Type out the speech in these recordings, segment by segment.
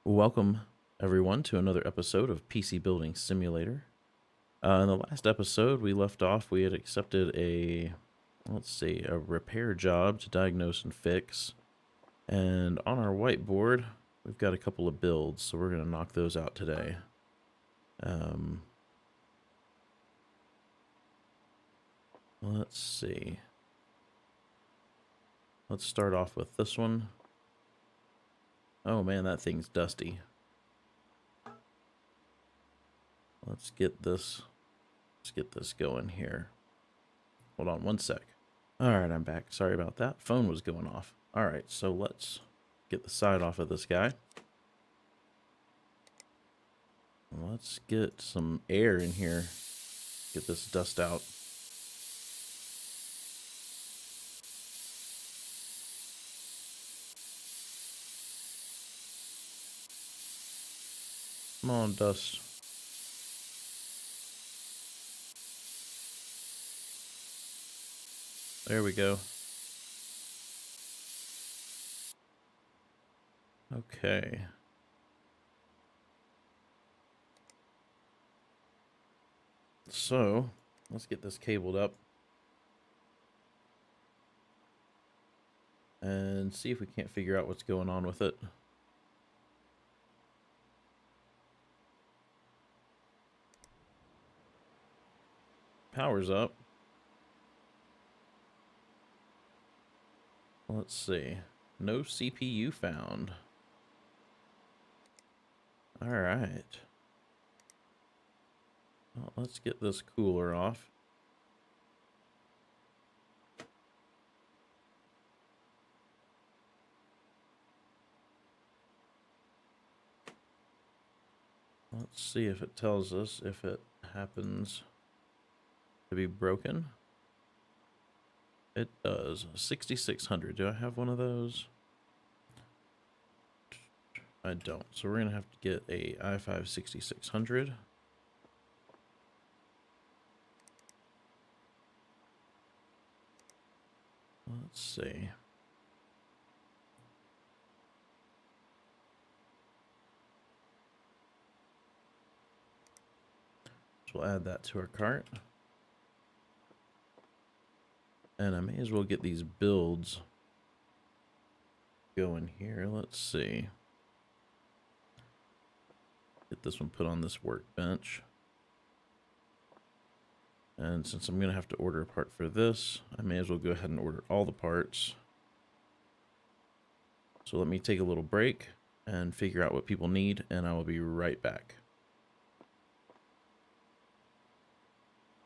Welcome, everyone, to another episode of PC Building Simulator. In the last episode, we left off, we had accepted a repair job to diagnose and fix. And on our whiteboard, we've got a couple of builds, so we're going to knock those out today. Let's see. Let's start off with this one. Oh man, that thing's dusty. Let's get this going here. Hold on one sec. Alright, I'm back. Sorry about that. Phone was going off. Alright, so let's get the side off of this guy. Let's get some air in here. Get this dust out. Come on, dust. There we go. Okay. So, let's get this cabled up. And see if we can't figure out what's going on with it. Power's up. Let's see. No CPU found. Alright. Well, let's get this cooler off. Let's see if it tells us if it happens to be broken. It does. 6600. Do I have one of those? I don't. So we're going to have to get a i5 6600. Let's see. So we'll add that to our cart. And I may as well get these builds going here. Let's see. Get this one put on this workbench. And since I'm going to have to order a part for this, I may as well go ahead and order all the parts. So let me take a little break and figure out what people need, and I will be right back.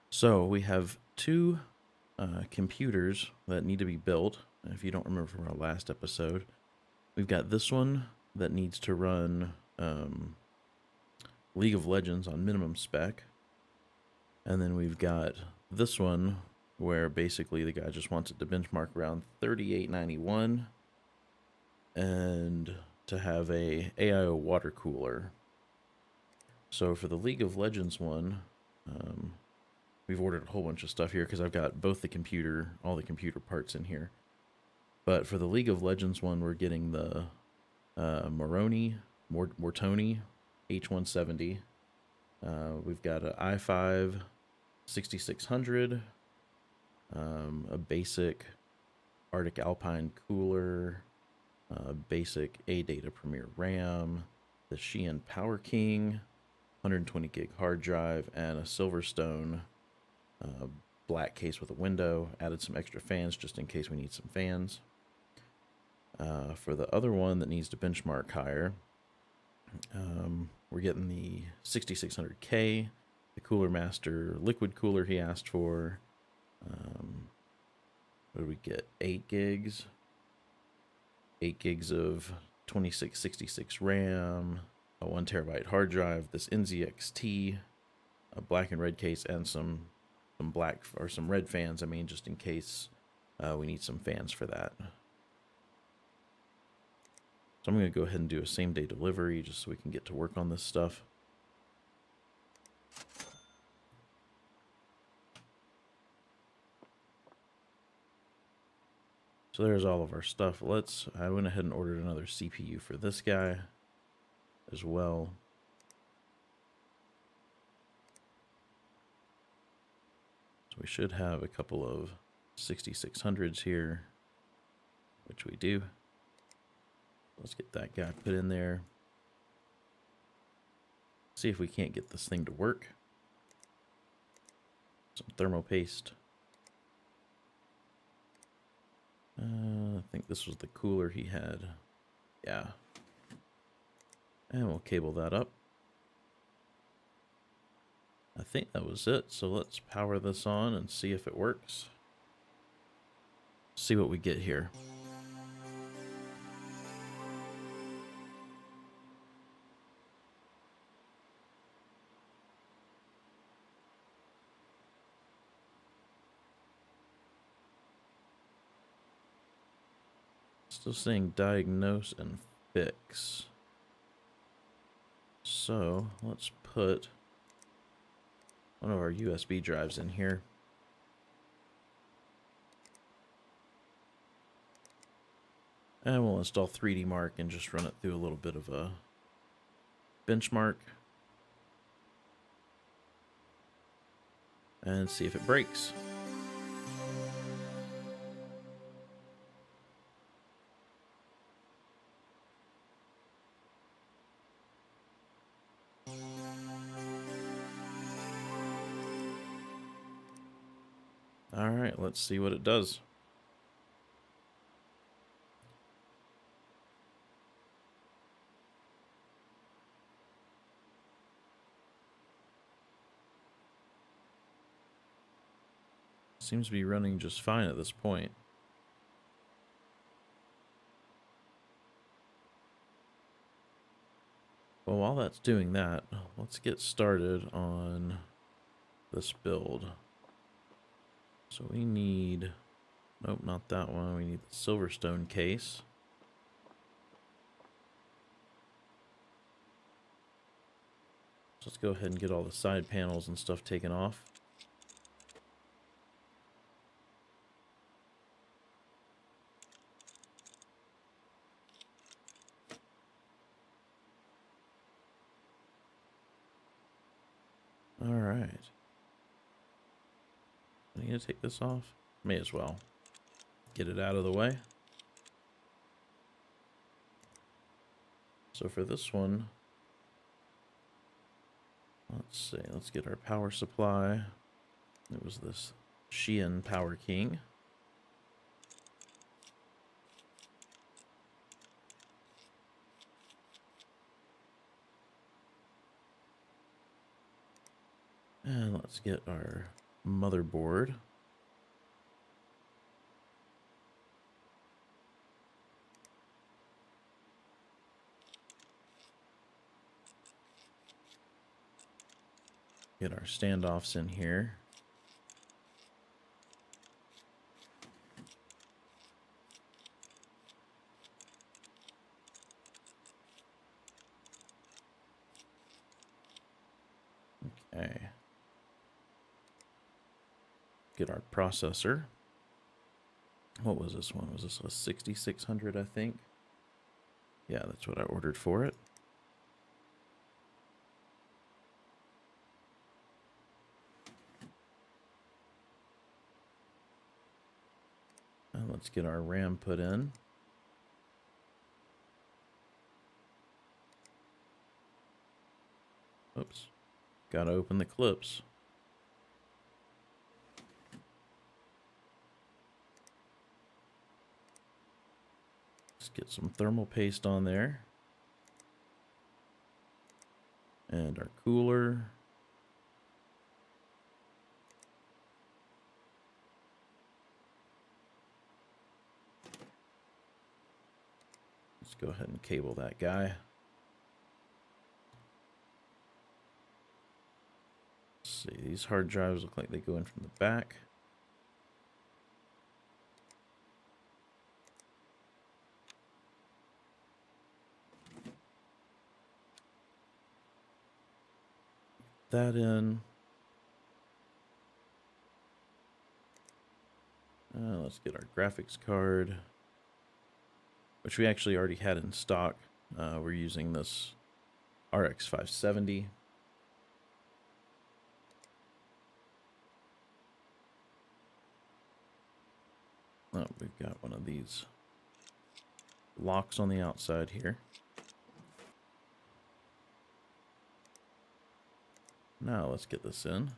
So we have two computers that need to be built. If you don't remember from our last episode, we've got this one that needs to run League of Legends on minimum spec. And then we've got this one where basically the guy just wants it to benchmark around 3891 and to have a AIO water cooler. So for the League of Legends one, we've ordered a whole bunch of stuff here because I've got all the computer parts in here. But for the League of Legends one, we're getting the Mortoni H170. We've got an i5 6600, a basic Arctic Alpine cooler, basic ADATA Premier RAM, the Shein Power King, 120 gig hard drive, and a Silverstone black case with a window. Added some extra fans just in case we need some fans. For the other one that needs to benchmark higher, we're getting the 6600K, the Cooler Master liquid cooler he asked for. What did we get? 8 gigs. 8 gigs of 2666 RAM, a 1 terabyte hard drive, this NZXT, a black and red case, and some black or some red fans. I mean, just in case we need some fans for that. So I'm going to go ahead and do a same day delivery just so we can get to work on this stuff. So there's all of our stuff. I went ahead and ordered another CPU for this guy. as well. So we should have a couple of 6600s here, which we do. Let's get that guy put in there. See if we can't get this thing to work. Some thermo paste. I think this was the cooler he had. Yeah. And we'll cable that up. I think that was it. So let's power this on and see if it works. See what we get here. Still saying diagnose and fix. So let's put one of our USB drives in here. And we'll install 3D Mark and just run it through a little bit of a benchmark. And see if it breaks. All right, let's see what it does. Seems to be running just fine at this point. Well, while that's doing that, let's get started on this build. So we need, nope, not that one. We need the Silverstone case. So let's go ahead and get all the side panels and stuff taken off. All right. I need to take this off. May as well get it out of the way. So for this one, let's see, let's get our power supply. It was this Shein Power King. And let's get our motherboard. Get our standoffs in here. Okay. Get our processor. What was this one? Was this a 6600, I think? Yeah, that's what I ordered for it. And let's get our RAM put in. Oops. Gotta open the clips. Let's get some thermal paste on there. And our cooler. Let's go ahead and cable that guy. Let's see, these hard drives look like they go in from the back. That in. Let's get our graphics card, which we actually already had in stock. We're using this RX 570. Oh, we've got one of these locks on the outside here. Now let's get this in.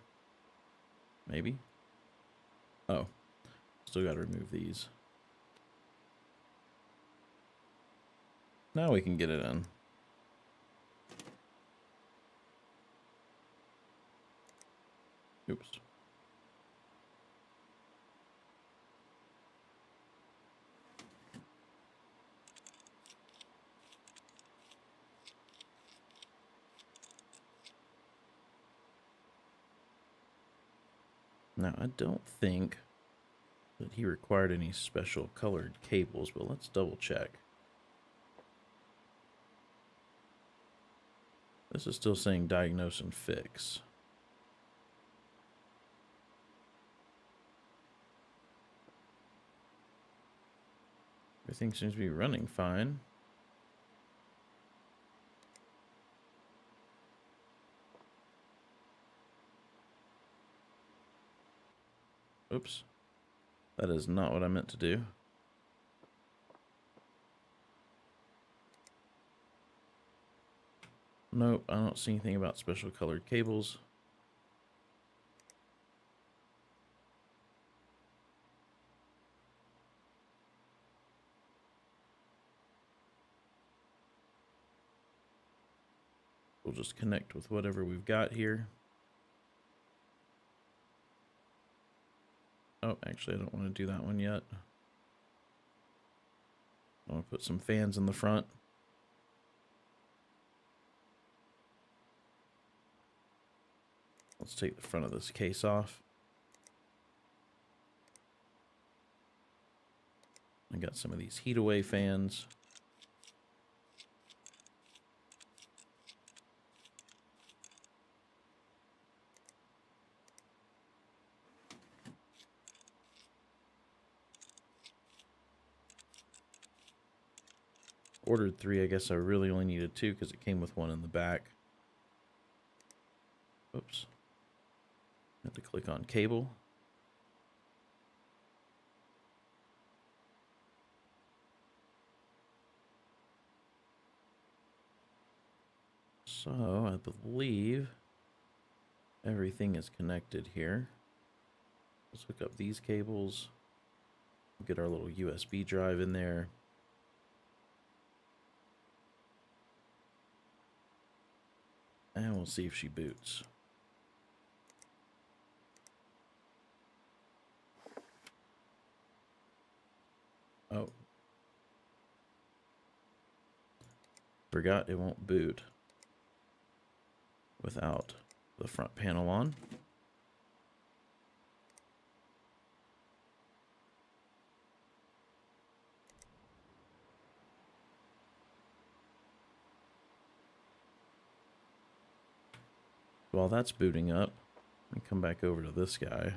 Maybe. Oh, still got to remove these. Now we can get it in. Oops. Now, I don't think that he required any special colored cables, but let's double check. This is still saying diagnose and fix. Everything seems to be running fine. Oops. That is not what I meant to do. Nope, I don't see anything about special colored cables. We'll just connect with whatever we've got here. Oh, actually, I don't want to do that one yet. I want to put some fans in the front. Let's take the front of this case off. I got some of these heat away fans. Ordered 3, I guess I really only needed 2 because it came with one in the back. Oops. Had to click on cable. So, I believe everything is connected here. Let's hook up these cables. Get our little USB drive in there. And we'll see if she boots. Oh. Forgot it won't boot without the front panel on. While that's booting up, let me come back over to this guy.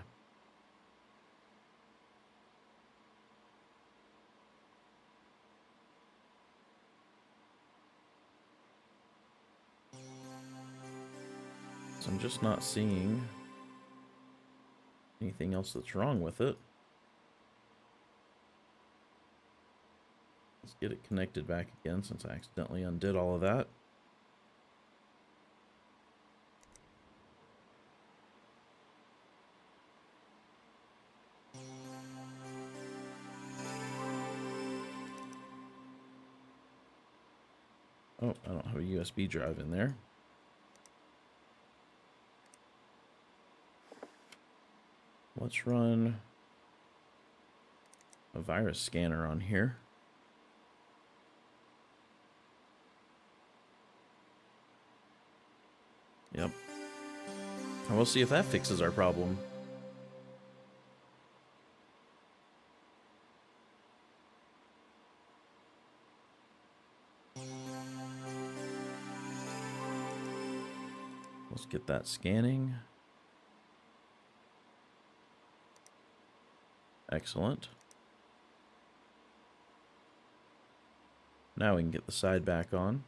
So I'm just not seeing anything else that's wrong with it. Let's get it connected back again since I accidentally undid all of that. Oh, I don't have a USB drive in there. Let's run a virus scanner on here. Yep. And we'll see if that fixes our problem. Let's get that scanning. Excellent. Now we can get the side back on.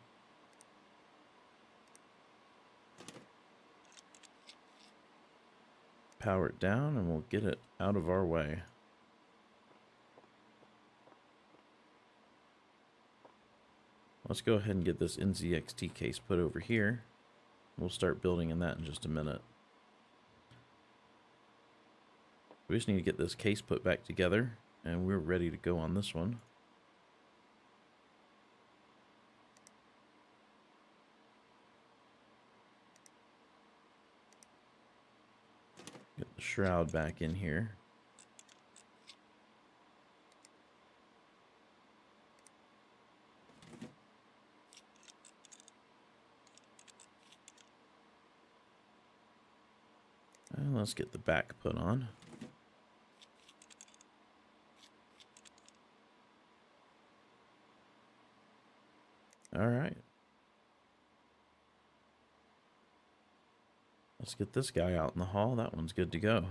power it down and we'll get it out of our way. Let's go ahead and get this NZXT case put over here. We'll start building in that in just a minute. We just need to get this case put back together, and we're ready to go on this one. Get the shroud back in here. And let's get the back put on. All right. Let's get this guy out in the hall. That one's good to go.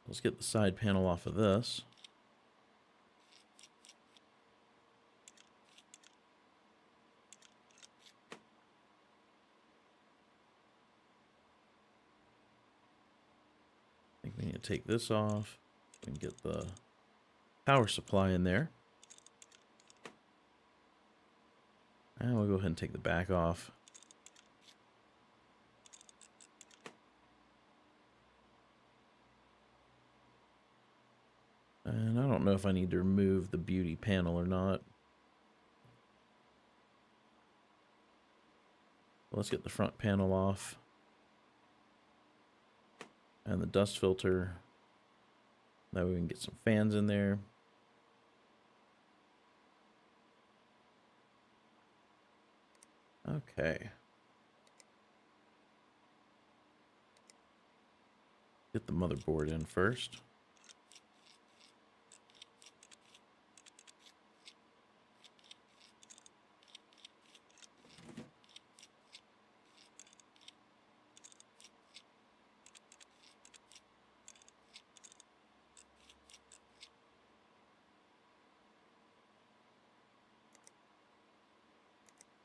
Let's get the side panel off of this. I think we need to take this off and get the power supply in there. And we'll go ahead and take the back off. And I don't know if I need to remove the beauty panel or not. Let's get the front panel off. And the dust filter. That way we can get some fans in there. Okay. Get the motherboard in first.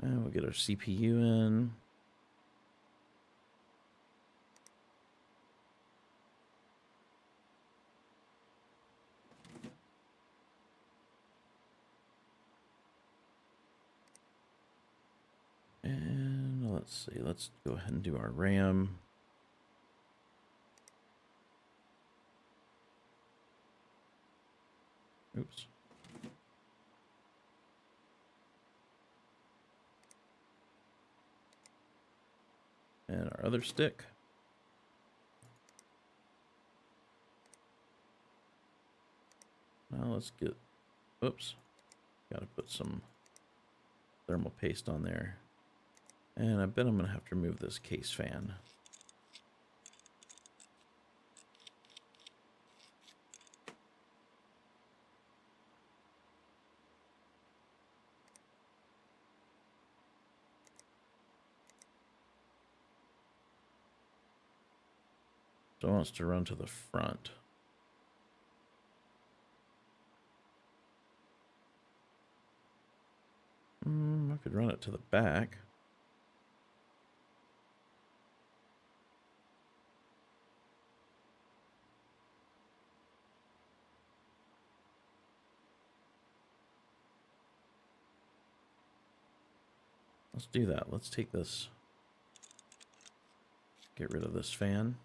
And we'll get our CPU in. And let's see, let's go ahead and do our RAM. Oops. And our other stick. Now let's get, oops, gotta put some thermal paste on there. And I bet I'm gonna have to remove this case fan. So it wants to run to the front. I could run it to the back. Let's do that. Let's take this, get rid of this fan.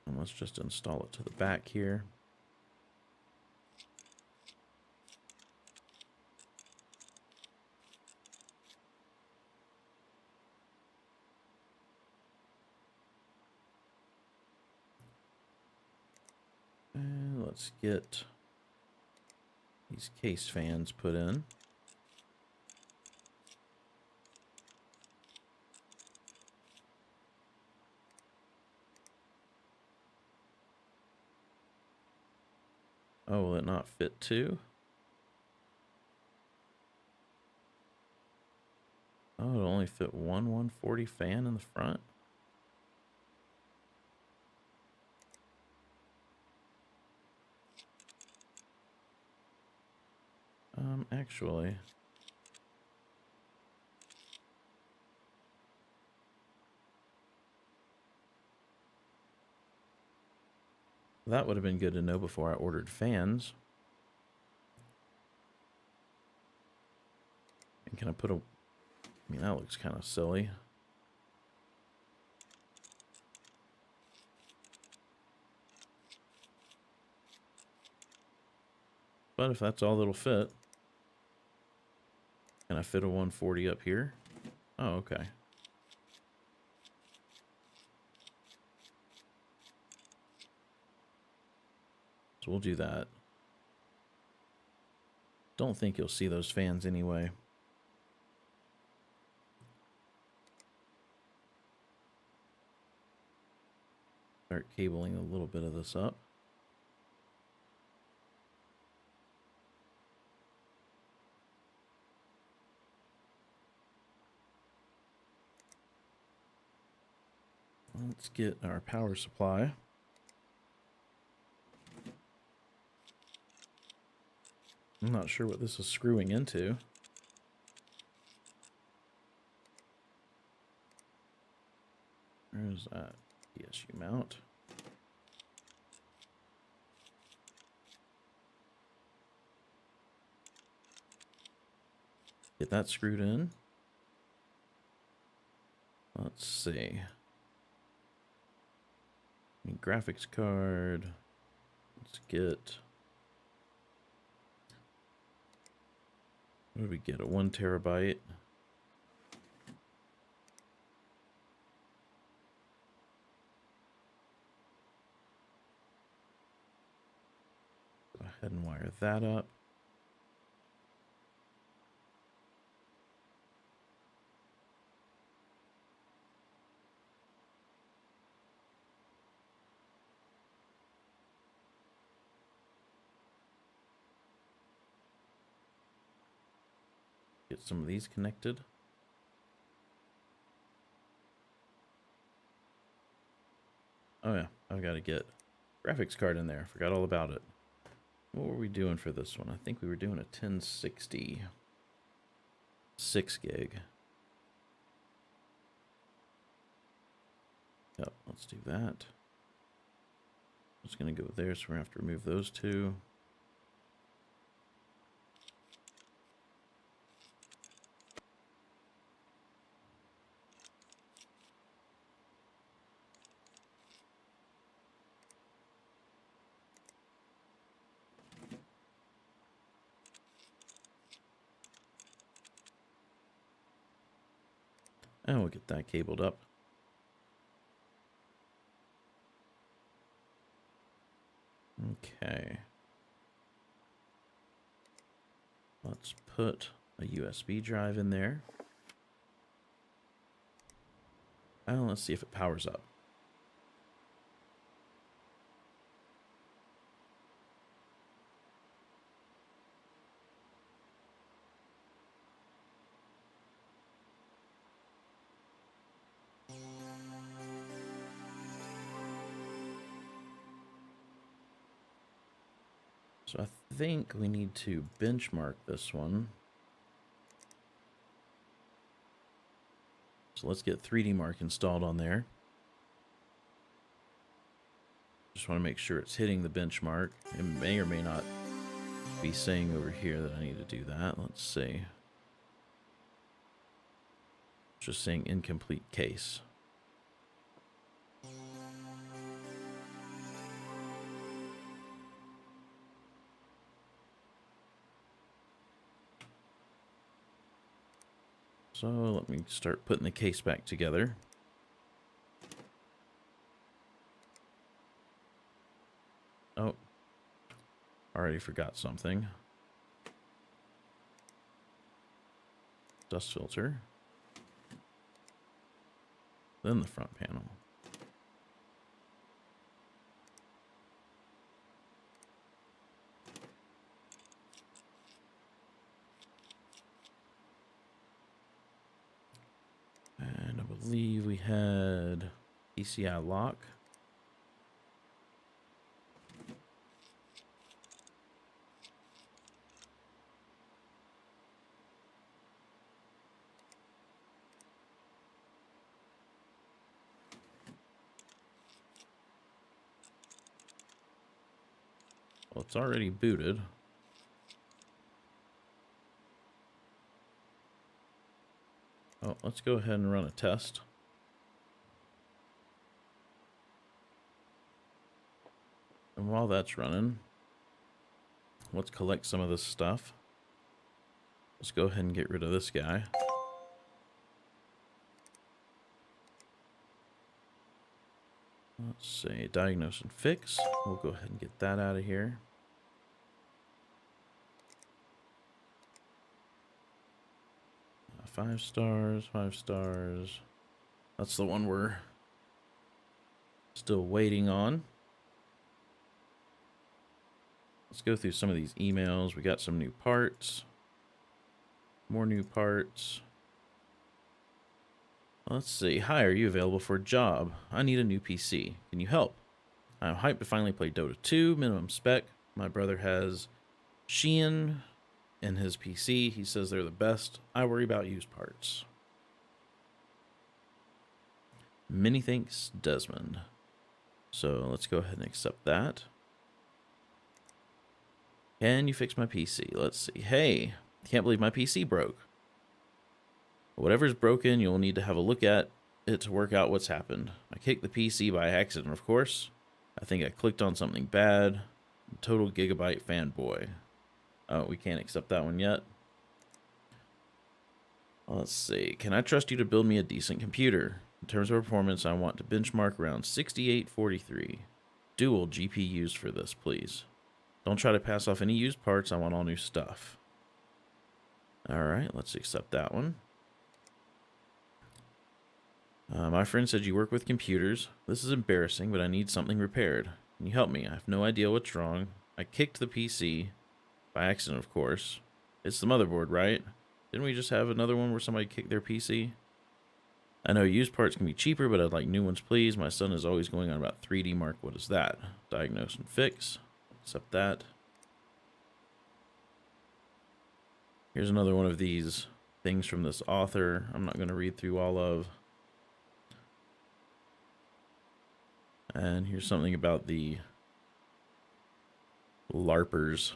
And let's just install it to the back here. And let's get these case fans put in. Oh, will it not fit too? Oh, it'll only fit one 140 fan in the front. Actually, that would have been good to know before I ordered fans. And can I put a... I mean, that looks kind of silly. But if that's all that'll fit... Can I fit a 140 up here? Oh, okay. So we'll do that. Don't think you'll see those fans anyway. Start cabling a little bit of this up. Let's get our power supply. I'm not sure what this is screwing into. Where's that PSU mount? Get that screwed in. Let's see. Graphics card. Let's get... What do we get? A 1 terabyte. Go ahead and wire that up. Get some of these connected. Oh yeah, I've got to get graphics card in there. Forgot all about it. What were we doing for this one? I think we were doing a 1060 6 gig. Yep, let's do that. It's going to go there, so we're going to have to remove those two. And we'll get that cabled up. Okay. Let's put a USB drive in there. And let's see if it powers up. So I think we need to benchmark this one. So let's get 3D Mark installed on there. Just want to make sure it's hitting the benchmark. It may or may not be saying over here that I need to do that. Let's see. It's just saying incomplete case. So let me start putting the case back together. Oh, already forgot something. Dust filter. Then the front panel. And I believe we had PCI lock. it's already booted. Oh, let's go ahead and run a test. And while that's running, let's collect some of this stuff. Let's go ahead and get rid of this guy. Let's see, diagnose and fix. We'll go ahead and get that out of here. Five stars, 5 stars. That's the one we're still waiting on. Let's go through some of these emails. We got some new parts. More new parts. Let's see. Hi, are you available for a job? I need a new PC. Can you help? I'm hyped to finally play Dota 2, minimum spec. My brother has Shein in his PC. He says they're the best. I worry about used parts. Many thanks, Desmond. So let's go ahead and accept that. Can you fix my PC? Let's see. Hey, can't believe my PC broke. Whatever's broken, you'll need to have a look at it to work out what's happened. I kicked the PC by accident, of course. I think I clicked on something bad. Total Gigabyte fanboy. Oh, we can't accept that one yet. Let's see. Can I trust you to build me a decent computer? In terms of performance, I want to benchmark around 6843. Dual GPUs for this, please. Don't try to pass off any used parts. I want all new stuff. Alright, let's accept that one. My friend said you work with computers. This is embarrassing, but I need something repaired. Can you help me? I have no idea what's wrong. I kicked the PC. By accident, of course. It's the motherboard, right? Didn't we just have another one where somebody kicked their PC? I know used parts can be cheaper, but I'd like new ones, please. My son is always going on about 3D Mark. What is that? Diagnose and fix. Accept that. Here's another one of these things from this author. I'm not going to read through all of. And here's something about the LARPers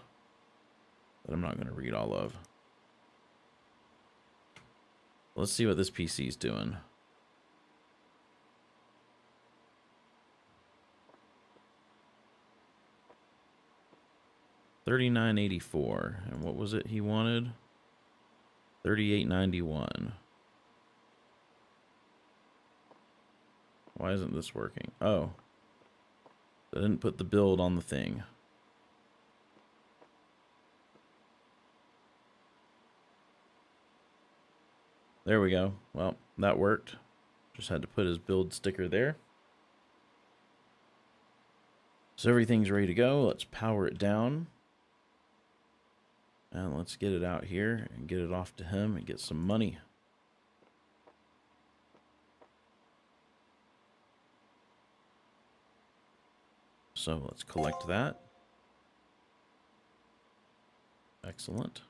that I'm not going to read all of. Let's see what this PC is doing. $39.84. And what was it he wanted? $38.91. Why isn't this working? Oh. I didn't put the build on the thing. There we go. Well, that worked. Just had to put his build sticker there. So everything's ready to go. Let's power it down. And let's get it out here and get it off to him and get some money. So let's collect that. Excellent.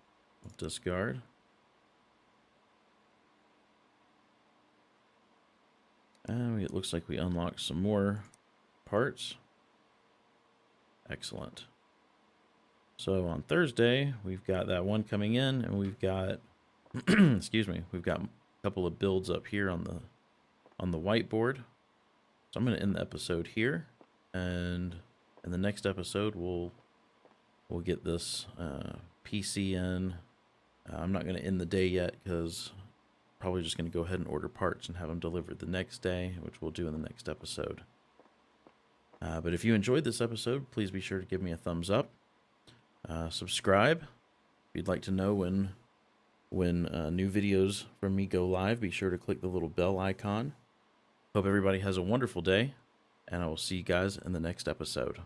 We'll discard. And it looks like we unlocked some more parts. Excellent. So on Thursday, we've got that one coming in, and we've got, excuse me, we've got a couple of builds up here on the whiteboard. So I'm going to end the episode here, and in the next episode, we'll get this PC in. I'm not going to end the day yet because probably just going to go ahead and order parts and have them delivered the next day, which we'll do in the next episode. But if you enjoyed this episode, please be sure to give me a thumbs up. Subscribe. If you'd like to know when new videos from me go live, be sure to click the little bell icon. Hope everybody has a wonderful day, and I will see you guys in the next episode.